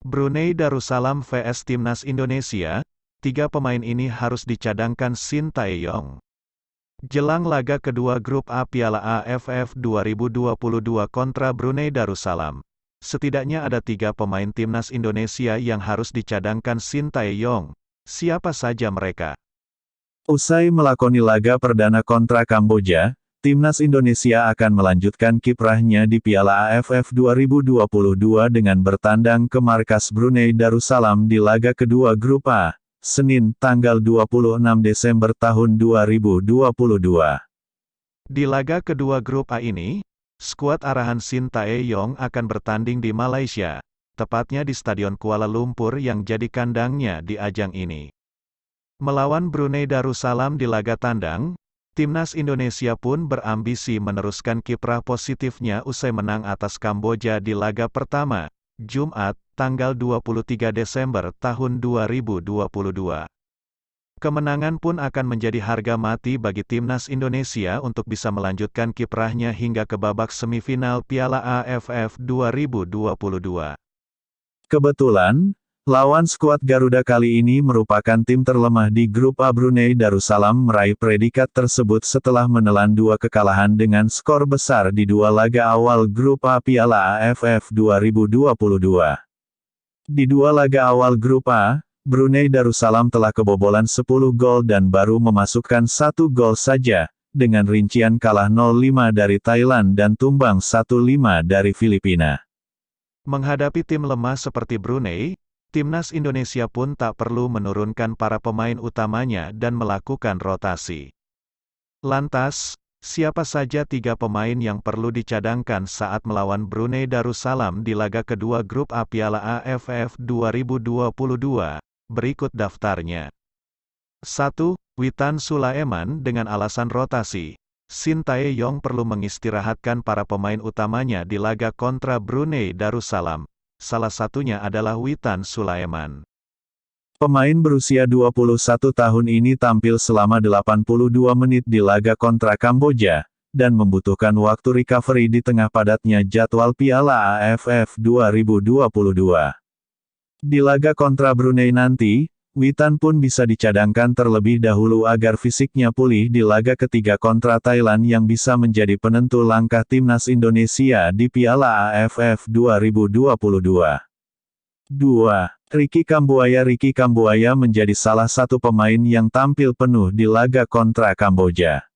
Brunei Darussalam vs Timnas Indonesia, tiga pemain ini harus dicadangkan Shin Tae-yong. Jelang laga kedua grup A Piala AFF 2022 kontra Brunei Darussalam, setidaknya ada tiga pemain Timnas Indonesia yang harus dicadangkan Shin Tae-yong. Siapa saja mereka? Usai melakoni laga perdana kontra Kamboja, Timnas Indonesia akan melanjutkan kiprahnya di Piala AFF 2022 dengan bertandang ke markas Brunei Darussalam di laga kedua grup A, Senin, tanggal 26 Desember tahun 2022. Di laga kedua grup A ini, skuad arahan Shin Tae-yong akan bertanding di Malaysia, tepatnya di Stadion Kuala Lumpur yang jadi kandangnya di ajang ini. Melawan Brunei Darussalam di laga tandang, Timnas Indonesia pun berambisi meneruskan kiprah positifnya usai menang atas Kamboja di laga pertama, Jumat, tanggal 23 Desember tahun 2022. Kemenangan pun akan menjadi harga mati bagi Timnas Indonesia untuk bisa melanjutkan kiprahnya hingga ke babak semifinal Piala AFF 2022. Kebetulan, lawan skuad Garuda kali ini merupakan tim terlemah di grup A. Brunei Darussalam meraih predikat tersebut setelah menelan dua kekalahan dengan skor besar di dua laga awal grup A Piala AFF 2022. Di dua laga awal grup A, Brunei Darussalam telah kebobolan 10 gol dan baru memasukkan 1 gol saja, dengan rincian kalah 0-5 dari Thailand dan tumbang 1-5 dari Filipina. Menghadapi tim lemah seperti Brunei, Timnas Indonesia pun tak perlu menurunkan para pemain utamanya dan melakukan rotasi. Lantas, siapa saja tiga pemain yang perlu dicadangkan saat melawan Brunei Darussalam di laga kedua grup A Piala AFF 2022? Berikut daftarnya. 1. Witan Sulaiman dengan alasan rotasi. Shin Tae-yong perlu mengistirahatkan para pemain utamanya di laga kontra Brunei Darussalam. Salah satunya adalah Witan Sulaiman. Pemain berusia 21 tahun ini tampil selama 82 menit di laga kontra Kamboja, dan membutuhkan waktu recovery di tengah padatnya jadwal Piala AFF 2022. Di laga kontra Brunei nanti, Witan pun bisa dicadangkan terlebih dahulu agar fisiknya pulih di laga ketiga kontra Thailand yang bisa menjadi penentu langkah Timnas Indonesia di Piala AFF 2022. 2. Ricky Kambuaya menjadi salah satu pemain yang tampil penuh di laga kontra Kamboja.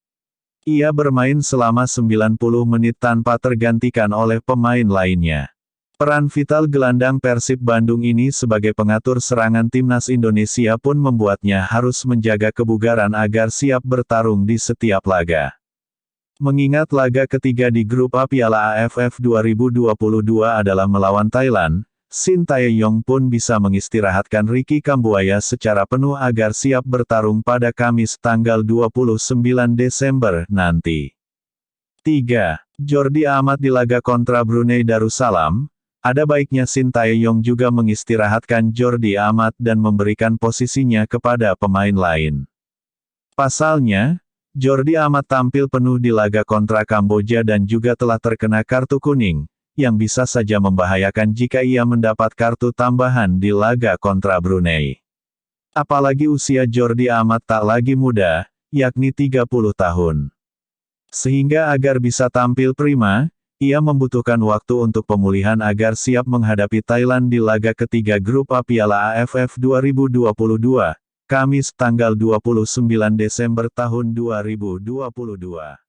Ia bermain selama 90 menit tanpa tergantikan oleh pemain lainnya. Peran vital gelandang Persib Bandung ini sebagai pengatur serangan Timnas Indonesia pun membuatnya harus menjaga kebugaran agar siap bertarung di setiap laga. Mengingat laga ketiga di grup A Piala AFF 2022 adalah melawan Thailand, Shin Tae-yong pun bisa mengistirahatkan Ricky Kambuaya secara penuh agar siap bertarung pada Kamis tanggal 29 Desember nanti. 3. Jordi Amat di laga kontra Brunei Darussalam. Ada baiknya Shin Tae-yong juga mengistirahatkan Jordi Amat dan memberikan posisinya kepada pemain lain. Pasalnya, Jordi Amat tampil penuh di laga kontra Kamboja dan juga telah terkena kartu kuning, yang bisa saja membahayakan jika ia mendapat kartu tambahan di laga kontra Brunei. Apalagi usia Jordi Amat tak lagi muda, yakni 30 tahun. Sehingga agar bisa tampil prima, ia membutuhkan waktu untuk pemulihan agar siap menghadapi Thailand di laga ketiga grup A Piala AFF 2022, Kamis tanggal 29 Desember tahun 2022.